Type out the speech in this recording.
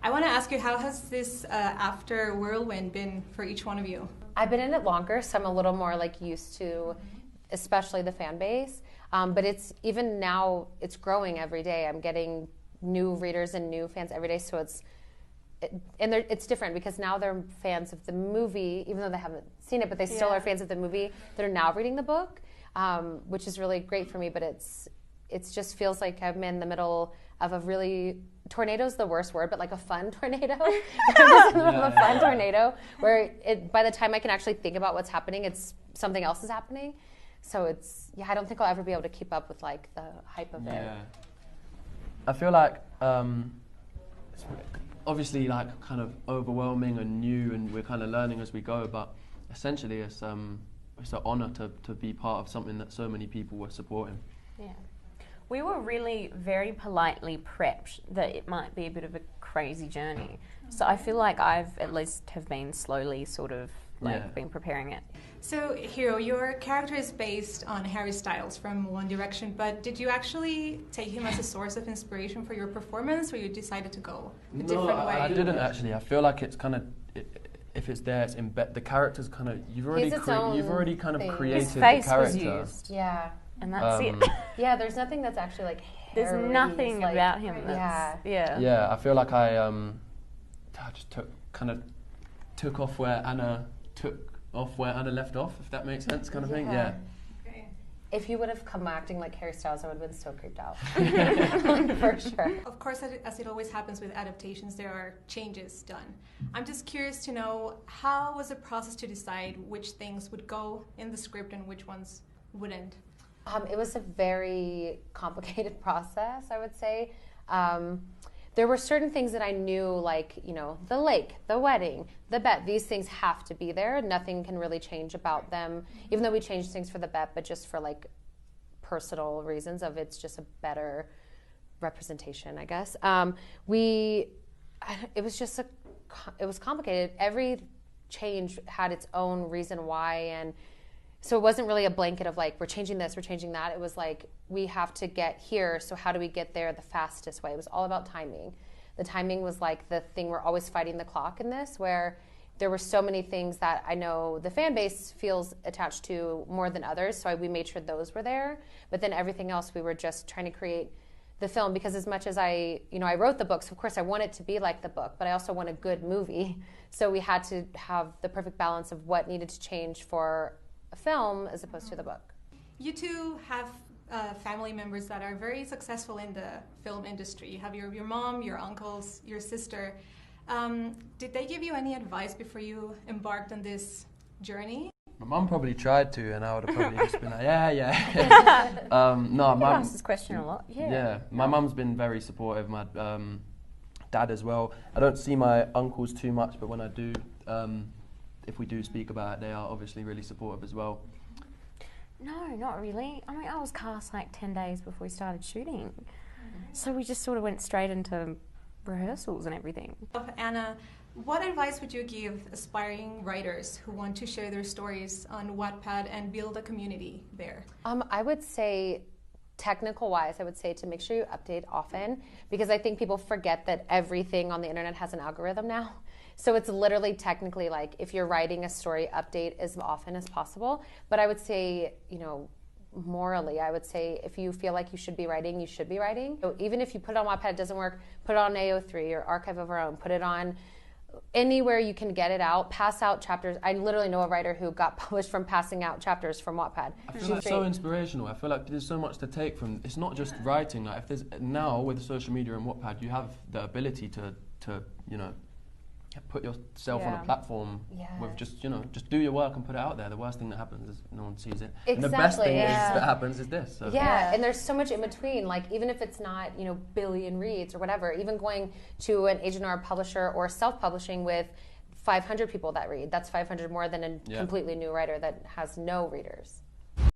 I want to ask you, how has this after Whirlwind been for each one of you? I've been in it longer, so I'm a little more like used to, especially the fan base. But it's even now, it's growing every day. I'm getting new readers and new fans every day, so it's different because now they're fans of the movie, even though they haven't seen it, but they still are fans of the movie. They're now reading the book, which is really great for me. But it just feels like I'm in the middle of a really, tornado's the worst word, but like a fun tornado. A fun tornado where by the time I can actually think about what's happening, it's something else is happening. So I don't think I'll ever be able to keep up with like the hype of it. I feel like it's obviously like kind of overwhelming and new, and we're kind of learning as we go, but essentially it's an honor to be part of something that so many people were supporting. Yeah. We were really very politely prepped that it might be a bit of a crazy journey. So I feel like I've at least have been slowly sort of been preparing it. So Hero, your character is based on Harry Styles from One Direction, but did you actually take him as a source of inspiration for your performance, or you decided to go a different way? I didn't actually. I feel like it's kind of, if it's there, it's the character's kind of, you've already kind of created His face the character. Was used. Yeah. And that's it. Yeah, there's nothing that's actually like Harry's. There's nothing about him that's, Yeah, I feel like I just took off where Anna left off, if that makes sense, kind of thing. Yeah. Okay. If you would have come acting like Harry Styles, I would have been so creeped out. For sure. Of course, as it always happens with adaptations, there are changes done. I'm just curious to know, how was the process to decide which things would go in the script and which ones wouldn't? It was a very complicated process, I would say. There were certain things that I knew, like, the lake, the wedding, the bet. These things have to be there. Nothing can really change about them, even though we changed things for the bet, but just for, like, personal reasons of it's just a better representation, I guess. It was complicated. Every change had its own reason why, and so it wasn't really a blanket of like, we're changing this, we're changing that. It was like, we have to get here, so how do we get there the fastest way? It was all about timing. The timing was like the thing, we're always fighting the clock in this, where there were so many things that I know the fan base feels attached to more than others, so we made sure those were there. But then everything else, we were just trying to create the film, because as much as I wrote the books, of course I want it to be like the book, but I also want a good movie. So we had to have the perfect balance of what needed to change for a film as opposed to the book. You two have family members that are very successful in the film industry. You have your mom, your uncles, your sister. Did they give you any advice before you embarked on this journey? My mum probably tried to, and I would have probably just been like, yeah. No, I asked this question a lot. Yeah, my mum's been very supportive. My dad as well. I don't see my uncles too much, but when I do, if we do speak about it, they are obviously really supportive as well. No, not really. I mean, I was cast like 10 days before we started shooting. So we just sort of went straight into rehearsals and everything. Anna, what advice would you give aspiring writers who want to share their stories on Wattpad and build a community there? I would say, technical-wise, I would say to make sure you update often, because I think people forget that everything on the internet has an algorithm now. So it's literally technically like, if you're writing a story, update as often as possible. But I would say, morally, I would say if you feel like you should be writing, you should be writing. So even if you put it on Wattpad, it doesn't work, put it on AO3 or Archive of Our Own, put it on anywhere you can get it out, pass out chapters. I literally know a writer who got published from passing out chapters from Wattpad. I feel like so inspirational. I feel like there's so much to take from, it's not just writing. Like if there's, now with social media and Wattpad, you have the ability to put yourself on a platform with just do your work and put it out there. The worst thing that happens is no one sees it. Exactly. And the best thing that happens is this. So. Yeah, and there's so much in between. Like even if it's not, billion reads or whatever, even going to an agent or a publisher or self-publishing with 500 people that read, that's 500 more than a completely new writer that has no readers.